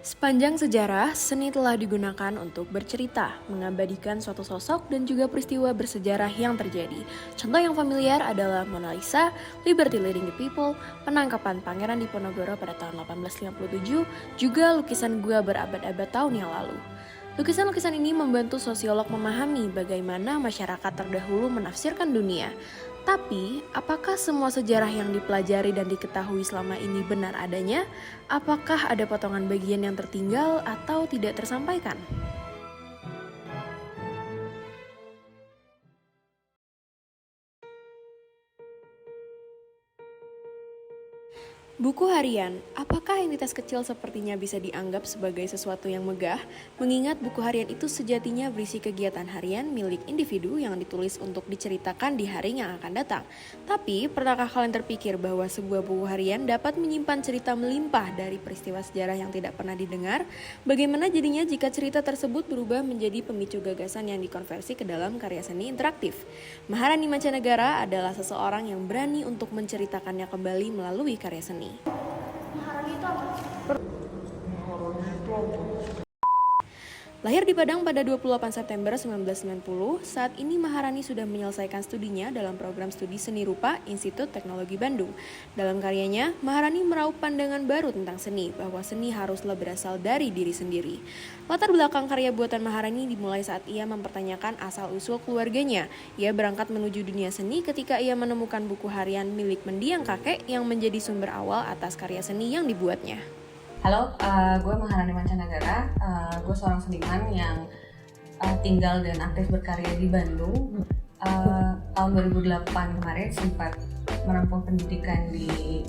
Sepanjang sejarah, seni telah digunakan untuk bercerita, mengabadikan suatu sosok dan juga peristiwa bersejarah yang terjadi. Contoh yang familiar adalah Mona Lisa, Liberty Leading the People, penangkapan Pangeran Diponegoro pada tahun 1857, juga lukisan gua berabad-abad tahun yang lalu. Lukisan-lukisan ini membantu sosiolog memahami bagaimana masyarakat terdahulu menafsirkan dunia. Tapi, apakah semua sejarah yang dipelajari dan diketahui selama ini benar adanya? Apakah ada potongan bagian yang tertinggal atau tidak tersampaikan? Buku harian, apakah entitas kecil sepertinya bisa dianggap sebagai sesuatu yang megah? Mengingat buku harian itu sejatinya berisi kegiatan harian milik individu yang ditulis untuk diceritakan di hari yang akan datang. Tapi, pernahkah kalian terpikir bahwa sebuah buku harian dapat menyimpan cerita melimpah dari peristiwa sejarah yang tidak pernah didengar? Bagaimana jadinya jika cerita tersebut berubah menjadi pemicu gagasan yang dikonversi ke dalam karya seni interaktif? Maharani Mancanegara adalah seseorang yang berani untuk menceritakannya kembali melalui karya seni. Lahir di Padang pada 28 September 1990, saat ini Maharani sudah menyelesaikan studinya dalam program studi seni rupa Institut Teknologi Bandung. Dalam karyanya, Maharani meraup pandangan baru tentang seni, bahwa seni haruslah berasal dari diri sendiri. Latar belakang karya buatan Maharani dimulai saat ia mempertanyakan asal-usul keluarganya. Ia berangkat menuju dunia seni ketika ia menemukan buku harian milik mendiang kakek yang menjadi sumber awal atas karya seni yang dibuatnya. Halo, gue Maharani Mancanegara. Gue seorang seniman yang tinggal dan aktif berkarya di Bandung. Tahun 2008 kemarin sempat menempuh pendidikan di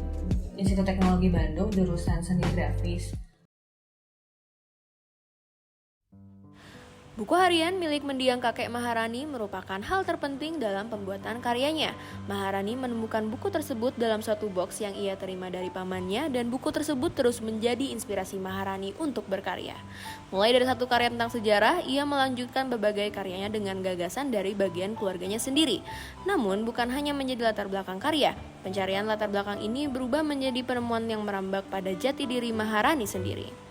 Institut Teknologi Bandung, jurusan seni grafis. Buku harian milik mendiang kakek Maharani merupakan hal terpenting dalam pembuatan karyanya. Maharani menemukan buku tersebut dalam suatu box yang ia terima dari pamannya, dan buku tersebut terus menjadi inspirasi Maharani untuk berkarya. Mulai dari satu karya tentang sejarah, ia melanjutkan berbagai karyanya dengan gagasan dari bagian keluarganya sendiri. Namun, bukan hanya menjadi latar belakang karya, pencarian latar belakang ini berubah menjadi penemuan yang merambak pada jati diri Maharani sendiri.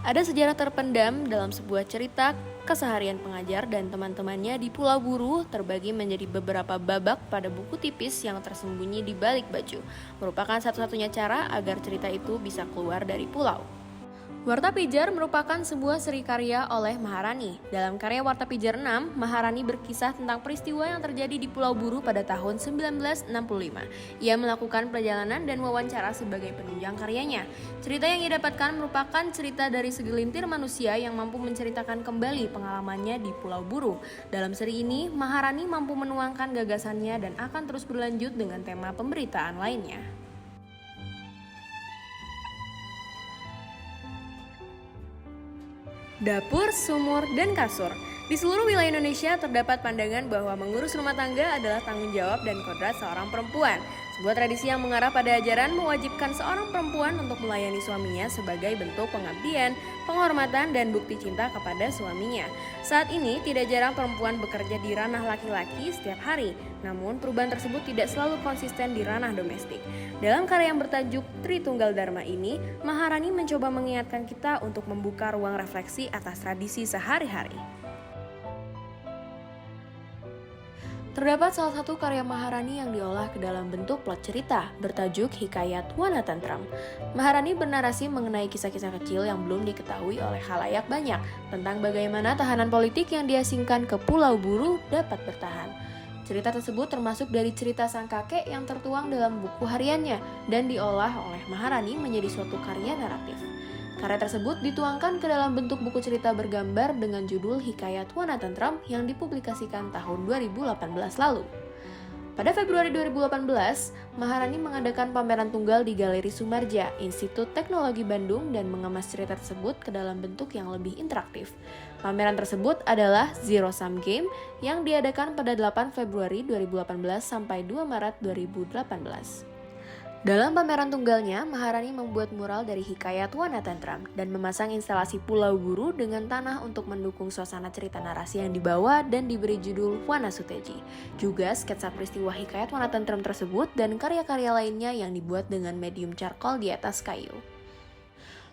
Ada sejarah terpendam dalam sebuah cerita keseharian pengajar dan teman-temannya di Pulau Buru, terbagi menjadi beberapa babak pada buku tipis yang tersembunyi di balik baju, merupakan satu-satunya cara agar cerita itu bisa keluar dari pulau. Warta Pijar merupakan sebuah seri karya oleh Maharani. Dalam karya Warta Pijar 6, Maharani berkisah tentang peristiwa yang terjadi di Pulau Buru pada tahun 1965. Ia melakukan perjalanan dan wawancara sebagai penunjang karyanya. Cerita yang ia dapatkan merupakan cerita dari segelintir manusia yang mampu menceritakan kembali pengalamannya di Pulau Buru. Dalam seri ini, Maharani mampu menuangkan gagasannya dan akan terus berlanjut dengan tema pemberitaan lainnya. Dapur, sumur, dan kasur. Di seluruh wilayah Indonesia terdapat pandangan bahwa mengurus rumah tangga adalah tanggung jawab dan kodrat seorang perempuan. Sebuah tradisi yang mengarah pada ajaran mewajibkan seorang perempuan untuk melayani suaminya sebagai bentuk pengabdian, penghormatan, dan bukti cinta kepada suaminya. Saat ini tidak jarang perempuan bekerja di ranah laki-laki setiap hari, namun perubahan tersebut tidak selalu konsisten di ranah domestik. Dalam karya yang bertajuk Tritunggal Dharma ini, Maharani mencoba mengingatkan kita untuk membuka ruang refleksi atas tradisi sehari-hari. Terdapat salah satu karya Maharani yang diolah ke dalam bentuk plot cerita, bertajuk Hikayat Wana Tantram. Maharani bernarasi mengenai kisah-kisah kecil yang belum diketahui oleh khalayak banyak, tentang bagaimana tahanan politik yang diasingkan ke Pulau Buru dapat bertahan. Cerita tersebut termasuk dari cerita sang kakek yang tertuang dalam buku hariannya, dan diolah oleh Maharani menjadi suatu karya naratif. Karya tersebut dituangkan ke dalam bentuk buku cerita bergambar dengan judul Hikayat Wana Tantram yang dipublikasikan tahun 2018 lalu. Pada Februari 2018, Maharani mengadakan pameran tunggal di Galeri Sumarja, Institut Teknologi Bandung, dan mengemas cerita tersebut ke dalam bentuk yang lebih interaktif. Pameran tersebut adalah Zero Sum Game yang diadakan pada 8 Februari 2018 sampai 2 Maret 2018. Dalam pameran tunggalnya, Maharani membuat mural dari Hikayat Wana Tantram dan memasang instalasi Pulau Buru dengan tanah untuk mendukung suasana cerita narasi yang dibawa dan diberi judul Wana Suteji. Juga sketsa peristiwa Hikayat Wana Tantram tersebut dan karya-karya lainnya yang dibuat dengan medium charcoal di atas kayu.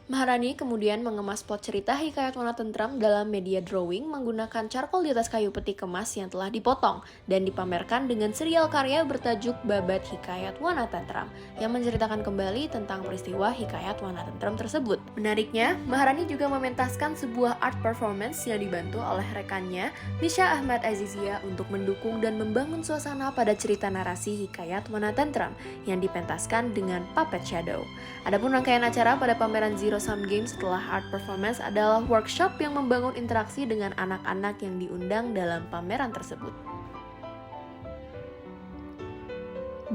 Maharani kemudian mengemas plot cerita Hikayat Wana Tentram dalam media drawing menggunakan charcoal di atas kayu peti kemas yang telah dipotong dan dipamerkan dengan serial karya bertajuk Babat Hikayat Wana Tentram yang menceritakan kembali tentang peristiwa Hikayat Wana Tentram tersebut. Menariknya, Maharani juga mementaskan sebuah art performance yang dibantu oleh rekannya, Misha Ahmad Azizia, untuk mendukung dan membangun suasana pada cerita narasi Hikayat Wana Tentram yang dipentaskan dengan puppet shadow. Adapun rangkaian acara pada pameran Zero Sum Games setelah art performance adalah workshop yang membangun interaksi dengan anak-anak yang diundang dalam pameran tersebut.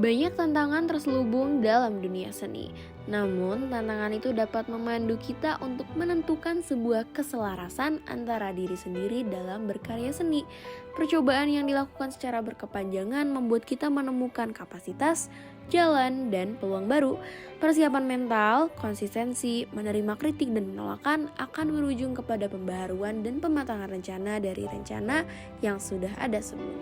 Banyak tantangan terselubung dalam dunia seni. Namun, tantangan itu dapat memandu kita untuk menentukan sebuah keselarasan antara diri sendiri dalam berkarya seni. Percobaan yang dilakukan secara berkepanjangan membuat kita menemukan kapasitas, jalan, dan peluang baru. Persiapan mental, konsistensi, menerima kritik dan penolakan akan berujung kepada pembaharuan dan pematangan rencana dari rencana yang sudah ada sebelumnya.